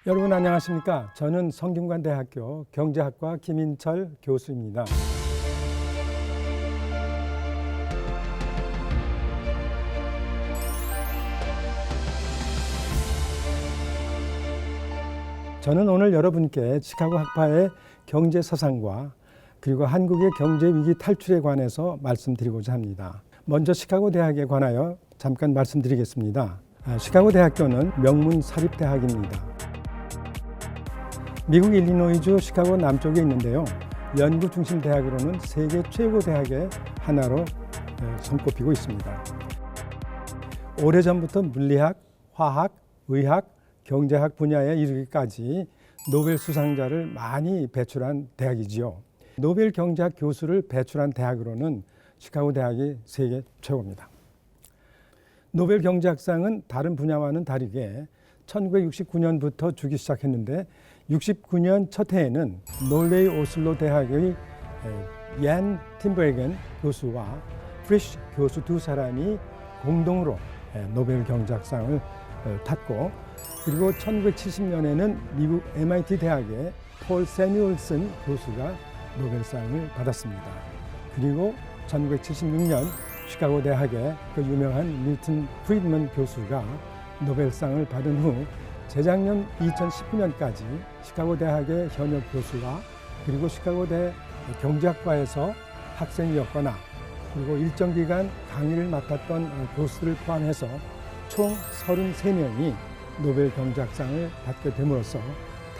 여러분 안녕하십니까? 저는 성균관대학교 경제학과 김인철 교수입니다. 저는 오늘 여러분께 시카고 학파의 경제 사상과 그리고 한국의 경제 위기 탈출에 관해서 말씀드리고자 합니다. 먼저 시카고 대학에 관하여 잠깐 말씀드리겠습니다. 시카고 대학교는 명문 사립대학입니다. 미국 일리노이주 시카고 남쪽에 있는데요. 연구 중심 대학으로는 세계 최고 대학의 하나로 손꼽히고 있습니다. 오래전부터 물리학, 화학, 의학, 경제학 분야에 이르기까지 노벨 수상자를 많이 배출한 대학이지요. 노벨 경제학 교수를 배출한 대학으로는 시카고 대학이 세계 최고입니다. 노벨 경제학상은 다른 분야와는 다르게 1969년부터 주기 시작했는데 69년 첫 해에는 노르웨이 오슬로 대학의 얀 팀버에겐 교수와 프리쉬 교수 두 사람이 공동으로 노벨 경제학상을 탔고, 그리고 1970년에는 미국 MIT 대학의 폴 세뮤얼슨 교수가 노벨상을 받았습니다. 그리고 1976년 시카고 대학의 그 유명한 밀턴 프리드먼 교수가 노벨상을 받은 후 재작년 2019년까지 시카고 대학의 현역 교수와 그리고 시카고대 경제학과에서 학생이었거나 그리고 일정 기간 강의를 맡았던 교수들을 포함해서 총 33명이 노벨 경제학상을 받게 됨으로써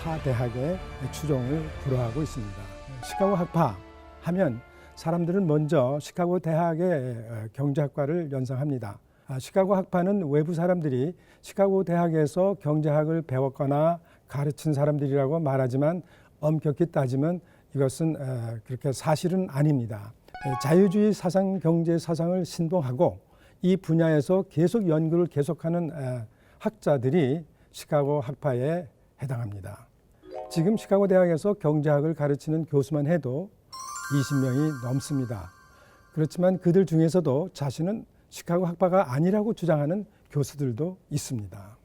타 대학의 추종을 불허하고 있습니다. 시카고 학파 하면 사람들은 먼저 시카고 대학의 경제학과를 연상합니다. 시카고 학파는 외부 사람들이 시카고 대학에서 경제학을 배웠거나 가르친 사람들이라고 말하지만 엄격히 따지면 이것은 그렇게 사실은 아닙니다. 자유주의 사상, 경제 사상을 신봉하고 이 분야에서 계속 연구를 계속하는 학자들이 시카고 학파에 해당합니다. 지금 시카고 대학에서 경제학을 가르치는 교수만 해도 20명이 넘습니다. 그렇지만 그들 중에서도 자신은 시카고 학파가 아니라고 주장하는 교수들도 있습니다.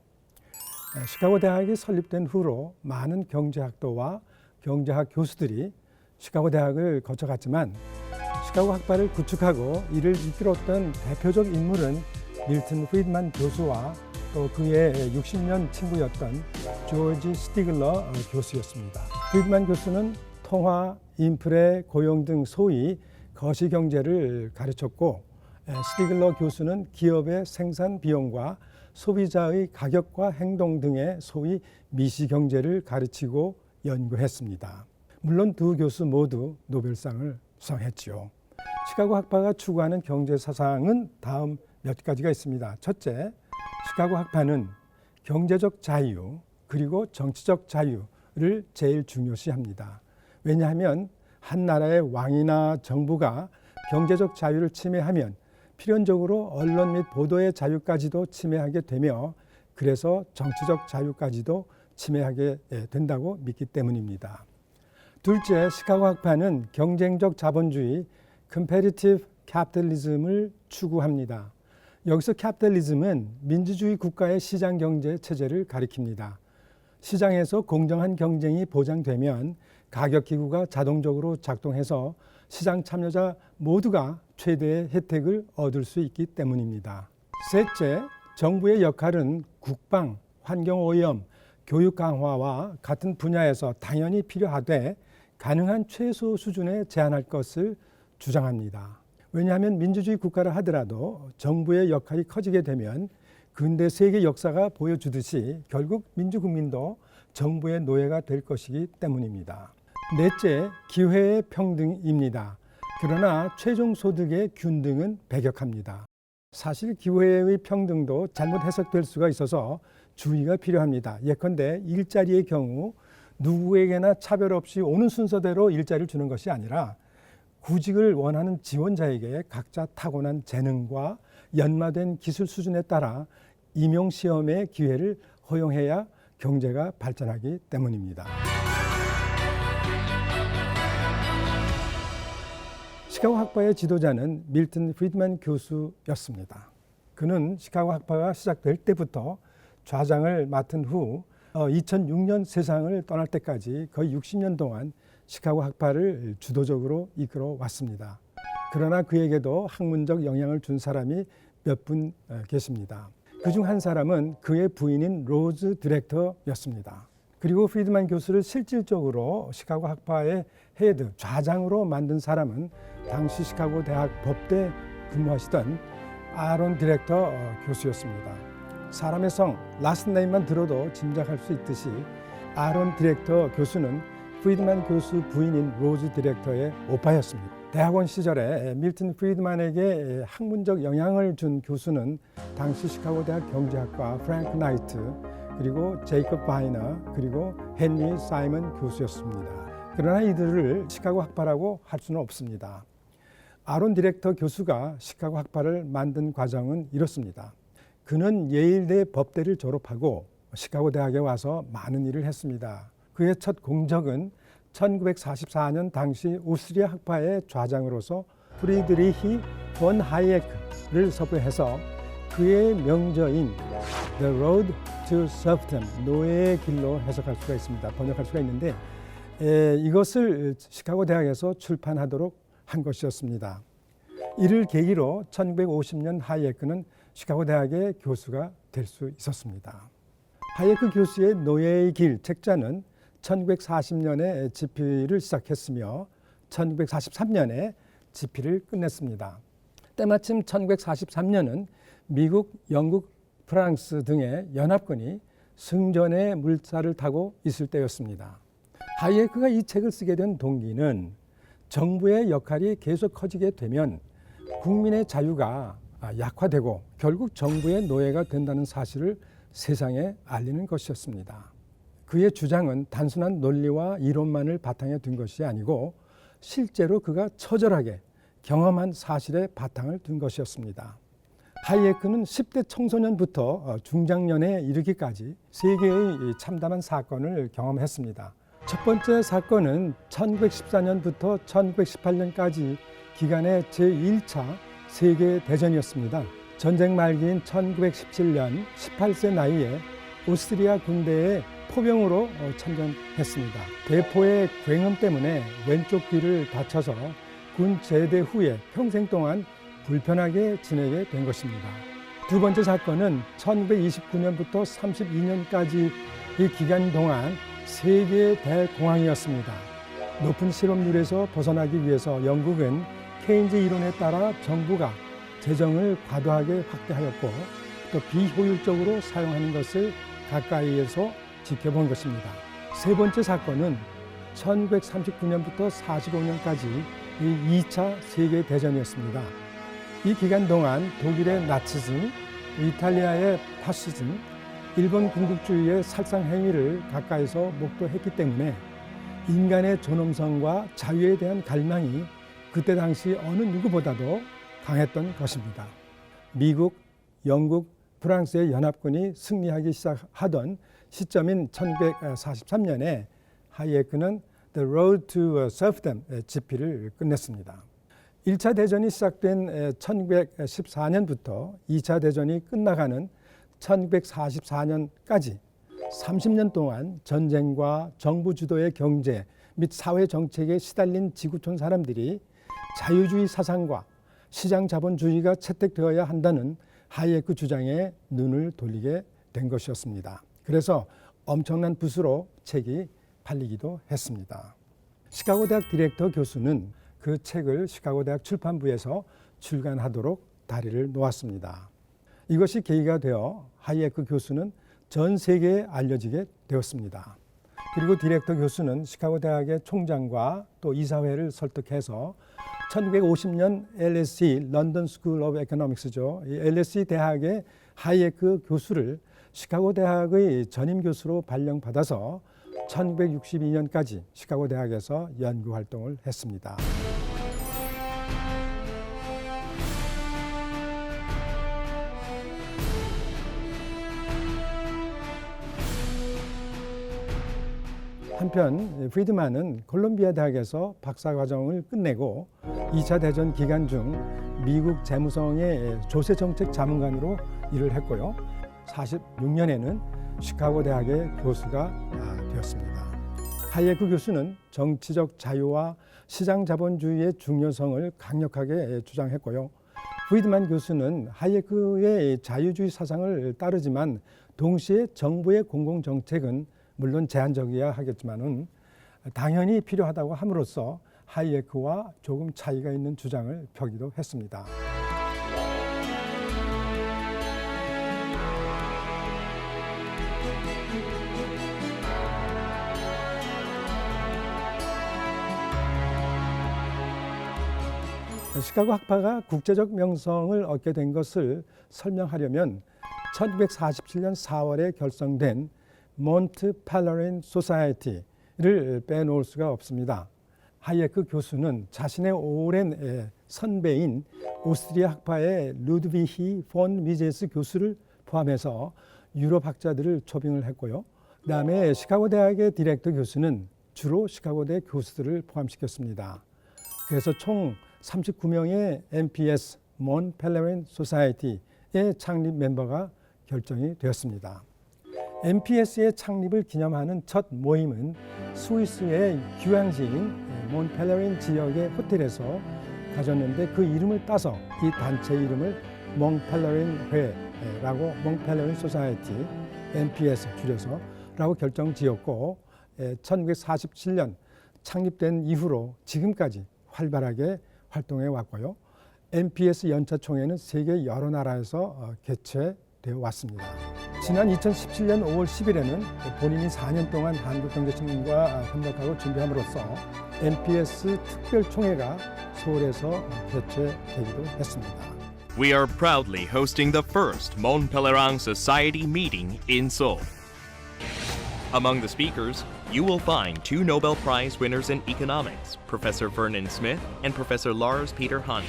시카고 대학이 설립된 후로 많은 경제학도와 경제학 교수들이 시카고 대학을 거쳐갔지만 시카고 학파를 구축하고 이를 이끌었던 대표적 인물은 밀턴 프리드만 교수와 또 그의 60년 친구였던 조지 스티글러 교수였습니다. 프리드만 교수는 통화, 인플레, 고용 등 소위 거시경제를 가르쳤고, 스티글러 교수는 기업의 생산 비용과 소비자의 가격과 행동 등의 소위 미시경제를 가르치고 연구했습니다. 물론 두 교수 모두 노벨상을 수상했지요. 시카고 학파가 추구하는 경제 사상은 다음 몇 가지가 있습니다. 첫째, 시카고 학파는 경제적 자유 그리고 정치적 자유를 제일 중요시합니다. 왜냐하면 한 나라의 왕이나 정부가 경제적 자유를 침해하면 필연적으로 언론 및 보도의 자유까지도 침해하게 되며 그래서 정치적 자유까지도 침해하게 된다고 믿기 때문입니다. 둘째, 시카고 학파는 경쟁적 자본주의 (competitive capitalism을) 추구합니다. 여기서 capitalism은 민주주의 국가의 시장 경제 체제를 가리킵니다. 시장에서 공정한 경쟁이 보장되면 가격기구가 자동적으로 작동해서 시장 참여자 모두가 최대의 혜택을 얻을 수 있기 때문입니다. 셋째, 정부의 역할은 국방, 환경오염, 교육 강화와 같은 분야에서 당연히 필요하되 가능한 최소 수준에 제한할 것을 주장합니다. 왜냐하면 민주주의 국가라 하더라도 정부의 역할이 커지게 되면 근대 세계 역사가 보여주듯이 결국 민주국민도 정부의 노예가 될 것이기 때문입니다. 넷째, 기회의 평등입니다. 그러나 최종 소득의 균등은 배격합니다. 사실 기회의 평등도 잘못 해석될 수가 있어서 주의가 필요합니다. 예컨대 일자리의 경우 누구에게나 차별 없이 오는 순서대로 일자리를 주는 것이 아니라 구직을 원하는 지원자에게 각자 타고난 재능과 연마된 기술 수준에 따라 임용시험의 기회를 허용해야 경제가 발전하기 때문입니다. 시카고 학파의 지도자는 밀턴 프리드만 교수였습니다. 그는 시카고 학파가 시작될 때부터 좌장을 맡은 후 2006년 세상을 떠날 때까지 거의 60년 동안 시카고 학파를 주도적으로 이끌어 왔습니다. 그러나 그에게도 학문적 영향을 준 사람이 몇 분 계십니다. 그중 한 사람은 그의 부인인 로즈 디렉터였습니다. 그리고 프리드만 교수를 실질적으로 시카고 학파의 헤드, 좌장으로 만든 사람은 당시 시카고 대학 법대 근무하시던 아론 디렉터 교수였습니다. 사람의 성, 라스트 네임만 들어도 짐작할 수 있듯이 아론 디렉터 교수는 프리드만 교수 부인인 로즈 디렉터의 오빠였습니다. 대학원 시절에 밀턴 프리드만에게 학문적 영향을 준 교수는 당시 시카고 대학 경제학과 프랭크 나이트, 그리고 제이콥 바이너, 그리고 헨리 사이먼 교수였습니다. 그러나 이들을 시카고 학파라고 할 수는 없습니다. 아론 디렉터 교수가 시카고 학파를 만든 과정은 이렇습니다. 그는 예일대 법대를 졸업하고 시카고 대학에 와서 많은 일을 했습니다. 그의 첫 공적은 1944년 당시 오스트리아 학파의 좌장으로서 프리드리히 본 하이에크를 섭외해서 그의 명저인 The Road to Serfdom, 노예의 길로 해석할 수가 있습니다. 번역할 수가 있는데 이것을 시카고 대학에서 출판하도록 한 것이었습니다. 이를 계기로 1950년 하이에크는 시카고 대학의 교수가 될 수 있었습니다. 하이에크 교수의 노예의 길 책자는 1940년에 집필을 시작했으며 1943년에 집필을 끝냈습니다. 때마침 1943년은 미국, 영국, 프랑스 등의 연합군이 승전의 물살을 타고 있을 때였습니다. 하이에크가 이 책을 쓰게 된 동기는 정부의 역할이 계속 커지게 되면 국민의 자유가 약화되고 결국 정부의 노예가 된다는 사실을 세상에 알리는 것이었습니다. 그의 주장은 단순한 논리와 이론만을 바탕에 둔 것이 아니고 실제로 그가 처절하게 경험한 사실에 바탕을 둔 것이었습니다. 하이에크는 10대 청소년부터 중장년에 이르기까지 세 개의 참담한 사건을 경험했습니다. 첫 번째 사건은 1914년부터 1918년까지 기간의 제1차 세계대전이었습니다. 전쟁 말기인 1917년 18세 나이에 오스트리아 군대에 포병으로 참전했습니다. 대포의 굉음 때문에 왼쪽 귀를 다쳐서 군 제대 후에 평생 동안 불편하게 지내게 된 것입니다. 두 번째 사건은 1929년부터 32년까지 이 기간 동안 세계 대공황이었습니다. 높은 실업률에서 벗어나기 위해서 영국은 케인즈 이론에 따라 정부가 재정을 과도하게 확대하였고 또 비효율적으로 사용하는 것을 가까이에서 지켜본 것입니다. 세 번째 사건은 1939년부터 45년까지 이 2차 세계대전이었습니다. 이 기간 동안 독일의 나치즘, 이탈리아의 파시즘, 일본 군국주의의 살상 행위를 가까이서 목도했기 때문에 인간의 존엄성과 자유에 대한 갈망이 그때 당시 어느 누구보다도 강했던 것입니다. 미국, 영국, 프랑스의 연합군이 승리하기 시작하던 시점인 1943년에 하이에크는 The Road to Serfdom의 집필을 끝냈습니다. 1차 대전이 시작된 1914년부터 2차 대전이 끝나가는 1944년까지 30년 동안 전쟁과 정부 주도의 경제 및 사회 정책에 시달린 지구촌 사람들이 자유주의 사상과 시장 자본주의가 채택되어야 한다는 하이에크 주장에 눈을 돌리게 된 것이었습니다. 그래서 엄청난 붓으로 책이 팔리기도 했습니다. 시카고 대학 디렉터 교수는 그 책을 시카고 대학 출판부에서 출간하도록 다리를 놓았습니다. 이것이 계기가 되어 하이에크 교수는 전 세계에 알려지게 되었습니다. 그리고 디렉터 교수는 시카고 대학의 총장과 또 이사회를 설득해서 1950년 LSE 런던 스쿨 오브 에코노믹스죠. 이 LSE 대학의 하이에크 교수를 시카고 대학의 전임 교수로 발령받아서 1962년까지 시카고 대학에서 연구 활동을 했습니다. 한편 프리드만은 콜롬비아 대학에서 박사과정을 끝내고 2차 대전 기간 중 미국 재무성의 조세정책 자문관으로 일을 했고요. 46년에는 시카고 대학의 교수가 되었습니다. 하이에크 교수는 정치적 자유와 시장 자본주의의 중요성을 강력하게 주장했고요. 프리드만 교수는 하이에크의 자유주의 사상을 따르지만 동시에 정부의 공공정책은 물론 제한적이어야 하겠지만은 당연히 필요하다고 함으로써 하이에크와 조금 차이가 있는 주장을 펴기도 했습니다. 시카고 학파가 국제적 명성을 얻게 된 것을 설명하려면 1947년 4월에 결성된 몬트 펠러린 소사이어티를 빼놓을 수가 없습니다. 하이에크 교수는 자신의 오랜 선배인 오스트리아 학파의 루드비히 폰 미제스 교수를 포함해서 유럽 학자들을 초빙을 했고요. 그다음에 시카고 대학의 디렉터 교수는 주로 시카고대 교수들을 포함시켰습니다. 그래서 총 39명의 MPS 몬 펠러린 소사이어티의 창립 멤버가 결정이 되었습니다. MPS의 창립을 기념하는 첫 모임은 스위스의 휴양지인 몬 펠러린 지역의 호텔에서 가졌는데 그 이름을 따서 이 단체 이름을 몬 펠러린 회라고 몬 펠러린 소사이어티 MPS 줄여서라고 결정지었고 1947년 창립된 이후로 지금까지 활발하게 활동해 왔고요. MPS 연차 총회는 세계 여러 나라에서 개최되어 왔습니다. 지난 2017년 5월 10일에는 본인이 4년 동안 한국경제청과 협력하고 준비함으로써 MPS 특별총회가 서울에서 개최되기도 했습니다. We are proudly hosting the first Mon Pelerin Society meeting in Seoul. Among the speakers, you will find 2 Nobel Prize winners in economics, Professor Vernon Smith and Professor Lars Peter Hans.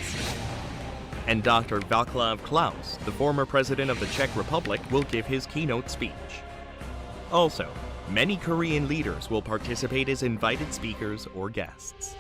And Dr. Václav Klaus, the former president of the Czech Republic, will give his keynote speech. Also, many Korean leaders will participate as invited speakers or guests.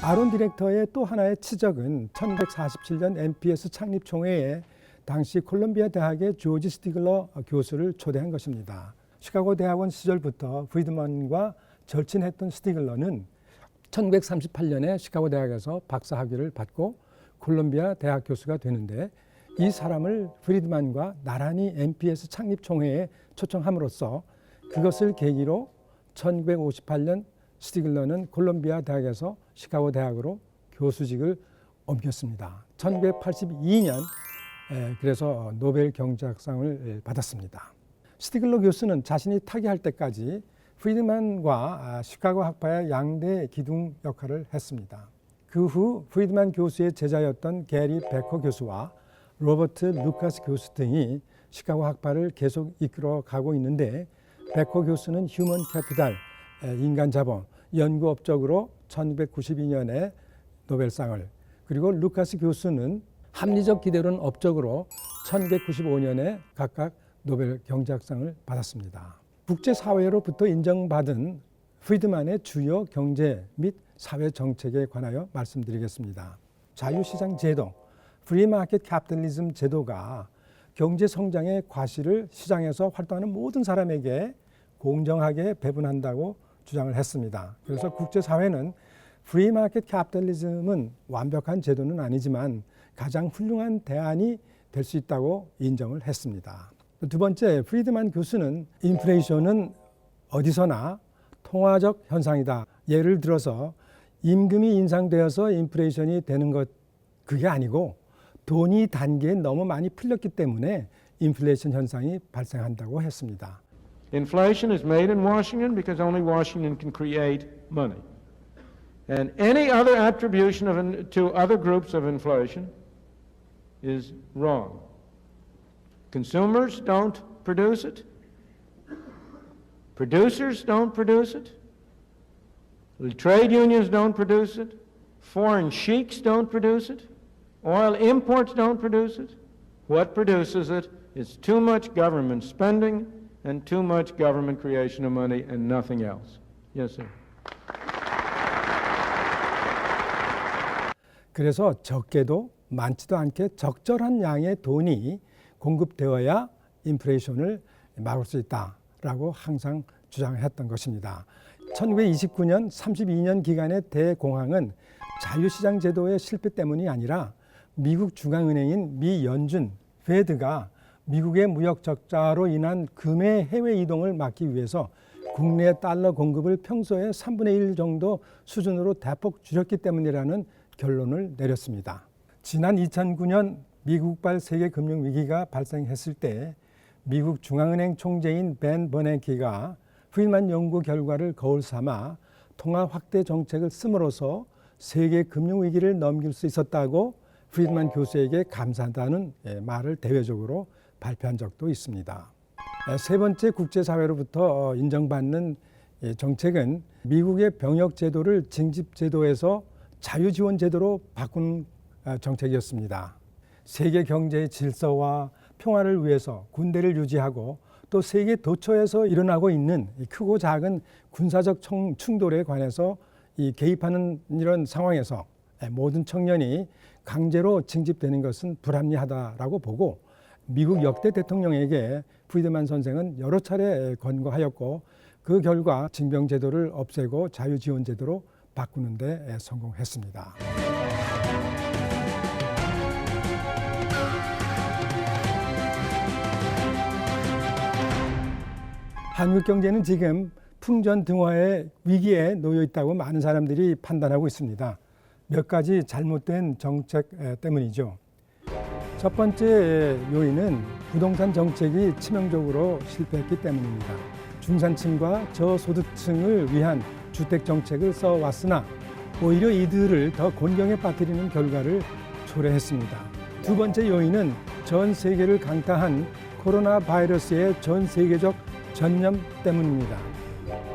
아론 디렉터의 또 하나의 치적은 1947년 MPS 창립 총회에 당시 콜롬비아 대학의 조지 스티글러 교수를 초대한 것입니다. 시카고 대학원 시절부터 프리드먼과 절친했던 스티글러는 1938년에 시카고 대학에서 박사 학위를 받고 콜롬비아 대학 교수가 되는데 이 사람을 프리드먼과 나란히 MPS 창립 총회에 초청함으로써 그것을 계기로 1958년 스티글러는 콜롬비아 대학에서 시카고 대학으로 교수직을 옮겼습니다. 1982년 그래서 노벨 경제학상을 받았습니다. 스티글러 교수는 자신이 타계할 때까지 프리드만과 시카고 학파의 양대 기둥 역할을 했습니다. 그 후 프리드만 교수의 제자였던 게리 베커 교수와 로버트 루카스 교수 등이 시카고 학파를 계속 이끌어가고 있는데 베커 교수는 휴먼 캐피탈, 인간 자본, 연구 업적으로 1992년에 노벨상을, 그리고 루카스 교수는 합리적 기대론 업적으로 1995년에 각각 노벨 경제학상을 받았습니다. 국제사회로부터 인정받은 프리드만의 주요 경제 및 사회 정책에 관하여 말씀드리겠습니다. 자유시장 제도, 프리마켓 캐피탈리즘 제도가 경제 성장의 과실을 시장에서 활동하는 모든 사람에게 공정하게 배분한다고 주장을 했습니다. 그래서 국제사회는 프리마켓 캐피탈리즘은 완벽한 제도는 아니지만 가장 훌륭한 대안이 될 수 있다고 인정을 했습니다. 두 번째, 프리드만 교수는 인플레이션은 어디서나 통화적 현상이다. 예를 들어서 임금이 인상되어서 인플레이션이 되는 것, 그게 아니고 돈이 단계에 너무 많이 풀렸기 때문에 인플레이션 현상이 발생한다고 했습니다. Inflation is made in Washington because only Washington can create money. And any other attribution to other groups of inflation is wrong. Consumers don't produce it. Producers don't produce it. Trade unions don't produce it. Foreign sheiks don't produce it. Oil imports don't produce it. What produces it is too much government spending and too much government creation of money and nothing else. Yes, sir. 그래서 적게도 많지도 않게 적절한 양의 돈이 공급되어야 인플레이션을 막을 수 있다라고 항상 주장했던 것입니다. 1929년 32년 기간의 대공황은 자유시장 제도의 실패 때문이 아니라 미국 중앙은행인 미 연준 페드가 미국의 무역 적자로 인한 금의 해외 이동을 막기 위해서 국내 달러 공급을 평소의 3분의 1 정도 수준으로 대폭 줄였기 때문이라는 결론을 내렸습니다. 지난 2009년 미국발 세계 금융 위기가 발생했을 때 미국 중앙은행 총재인 벤 버냉키가 프리드만 연구 결과를 거울 삼아 통화 확대 정책을 씀으로써 세계 금융 위기를 넘길 수 있었다고 프리드만 교수에게 감사하다는 말을 대외적으로 발표한 적도 있습니다. 세 번째 국제사회로부터 인정받는 정책은 미국의 병역 제도를 징집 제도에서 자유지원 제도로 바꾼 정책이었습니다. 세계 경제의 질서와 평화를 위해서 군대를 유지하고 또 세계 도처에서 일어나고 있는 크고 작은 군사적 충돌에 관해서 개입하는 이런 상황에서 모든 청년이 강제로 징집되는 것은 불합리하다라고 보고 미국 역대 대통령에게 프리드만 선생은 여러 차례 권고하였고 그 결과 징병 제도를 없애고 자유지원 제도로 바꾸는 데 성공했습니다. 한국 경제는 지금 풍전등화의 위기에 놓여 있다고 많은 사람들이 판단하고 있습니다. 몇 가지 잘못된 정책 때문이죠. 첫 번째 요인은 부동산 정책이 치명적으로 실패했기 때문입니다. 중산층과 저소득층을 위한 주택 정책을 써왔으나 오히려 이들을 더 곤경에 빠뜨리는 결과를 초래했습니다. 두 번째 요인은 전 세계를 강타한 코로나 바이러스의 전 세계적 전염 때문입니다.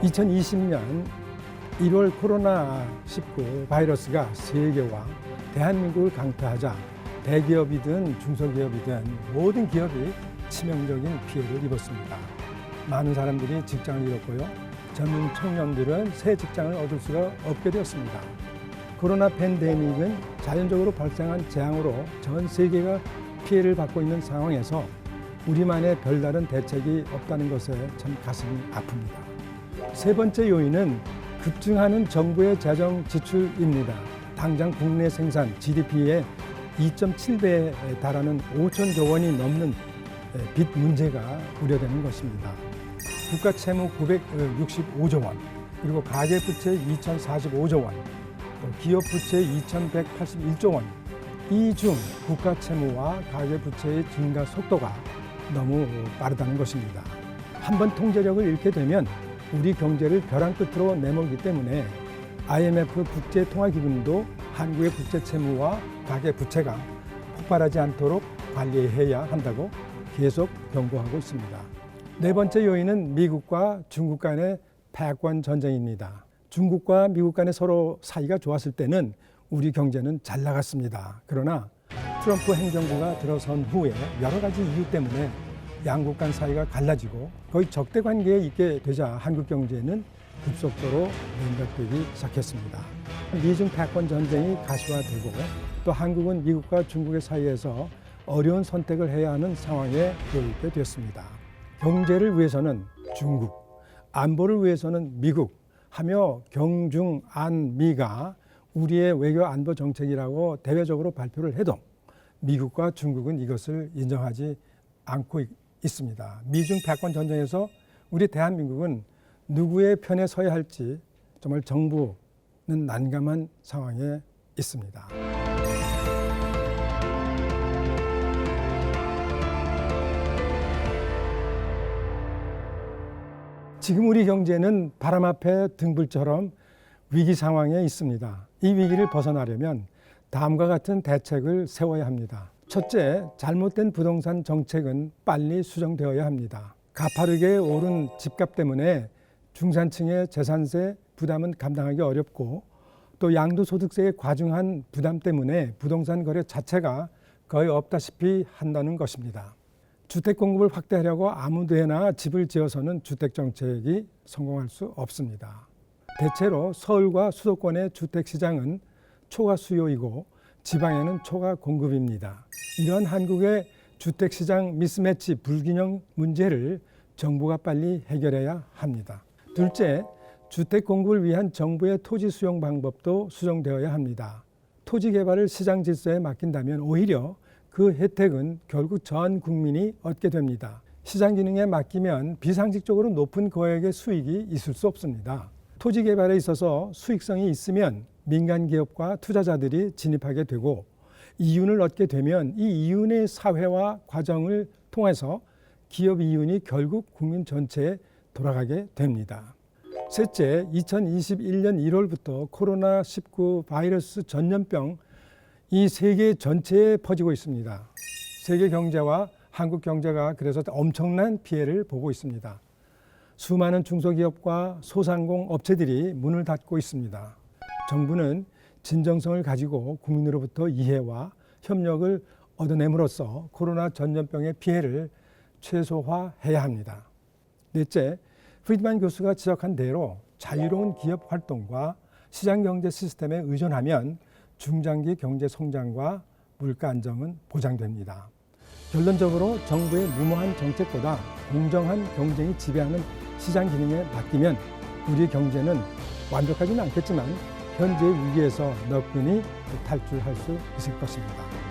2020년 1월 코로나19 바이러스가 세계와 대한민국을 강타하자 대기업이든 중소기업이든 모든 기업이 치명적인 피해를 입었습니다. 많은 사람들이 직장을 잃었고요. 젊은 청년들은 새 직장을 얻을 수가 없게 되었습니다. 코로나 팬데믹은 자연적으로 발생한 재앙으로 전 세계가 피해를 받고 있는 상황에서 우리만의 별다른 대책이 없다는 것에 참 가슴이 아픕니다. 세 번째 요인은 급증하는 정부의 재정 지출입니다. 당장 국내 생산 GDP의 2.7배에 달하는 5천조 원이 넘는 빚 문제가 우려되는 것입니다. 국가 채무 965조 원, 그리고 가계부채 2,045조 원, 또 기업부채 2,181조 원. 이 중 국가 채무와 가계부채의 증가 속도가 너무 빠르다는 것입니다. 한번 통제력을 잃게 되면 우리 경제를 벼랑 끝으로 내몰기 때문에 IMF 국제통화기금도 한국의 국제 채무와 가계 부채가 폭발하지 않도록 관리해야 한다고 계속 경고하고 있습니다. 네 번째 요인은 미국과 중국 간의 패권 전쟁입니다. 중국과 미국 간의 서로 사이가 좋았을 때는 우리 경제는 잘 나갔습니다. 그러나 트럼프 행정부가 들어선 후에 여러 가지 이유 때문에 양국 간 사이가 갈라지고 거의 적대 관계에 있게 되자 한국 경제는 급속도로 냉각되기 시작했습니다. 미중 패권 전쟁이 가시화되고 또 한국은 미국과 중국의 사이에서 어려운 선택을 해야 하는 상황에 놓이게 되었습니다. 경제를 위해서는 중국, 안보를 위해서는 미국 하며 경중안미가 우리의 외교 안보 정책이라고 대외적으로 발표를 해도 미국과 중국은 이것을 인정하지 않고 있습니다. 미중 패권 전쟁에서 우리 대한민국은 누구의 편에 서야 할지 정말 정부는 난감한 상황에 있습니다. 지금 우리 경제는 바람 앞에 등불처럼 위기 상황에 있습니다. 이 위기를 벗어나려면 다음과 같은 대책을 세워야 합니다. 첫째, 잘못된 부동산 정책은 빨리 수정되어야 합니다. 가파르게 오른 집값 때문에 중산층의 재산세 부담은 감당하기 어렵고 또 양도소득세의 과중한 부담 때문에 부동산 거래 자체가 거의 없다시피 한다는 것입니다. 주택 공급을 확대하려고 아무 데나 집을 지어서는 주택 정책이 성공할 수 없습니다. 대체로 서울과 수도권의 주택 시장은 초과 수요이고 지방에는 초과 공급입니다. 이런 한국의 주택 시장 미스매치 불균형 문제를 정부가 빨리 해결해야 합니다. 둘째, 주택 공급을 위한 정부의 토지 수용 방법도 수정되어야 합니다. 토지 개발을 시장 질서에 맡긴다면 오히려 그 혜택은 결국 전 국민이 얻게 됩니다. 시장 기능에 맡기면 비상식적으로 높은 거액의 수익이 있을 수 없습니다. 토지 개발에 있어서 수익성이 있으면 민간 기업과 투자자들이 진입하게 되고 이윤을 얻게 되면 이 이윤의 사회화 과정을 통해서 기업 이윤이 결국 국민 전체에 돌아가게 됩니다. 셋째, 2021년 1월부터 코로나19 바이러스 전염병 이 세계 전체에 퍼지고 있습니다. 세계 경제와 한국 경제가 그래서 엄청난 피해를 보고 있습니다. 수많은 중소기업과 소상공 업체들이 문을 닫고 있습니다. 정부는 진정성을 가지고 국민으로부터 이해와 협력을 얻어냄으로써 코로나 전염병의 피해를 최소화해야 합니다. 넷째, 프리드만 교수가 지적한 대로 자유로운 기업 활동과 시장경제 시스템에 의존하면 중장기 경제 성장과 물가 안정은 보장됩니다. 결론적으로 정부의 무모한 정책보다 공정한 경쟁이 지배하는 시장 기능에 맡기면 우리 경제는 완벽하지는 않겠지만 현재의 위기에서 너끈히 탈출할 수 있을 것입니다.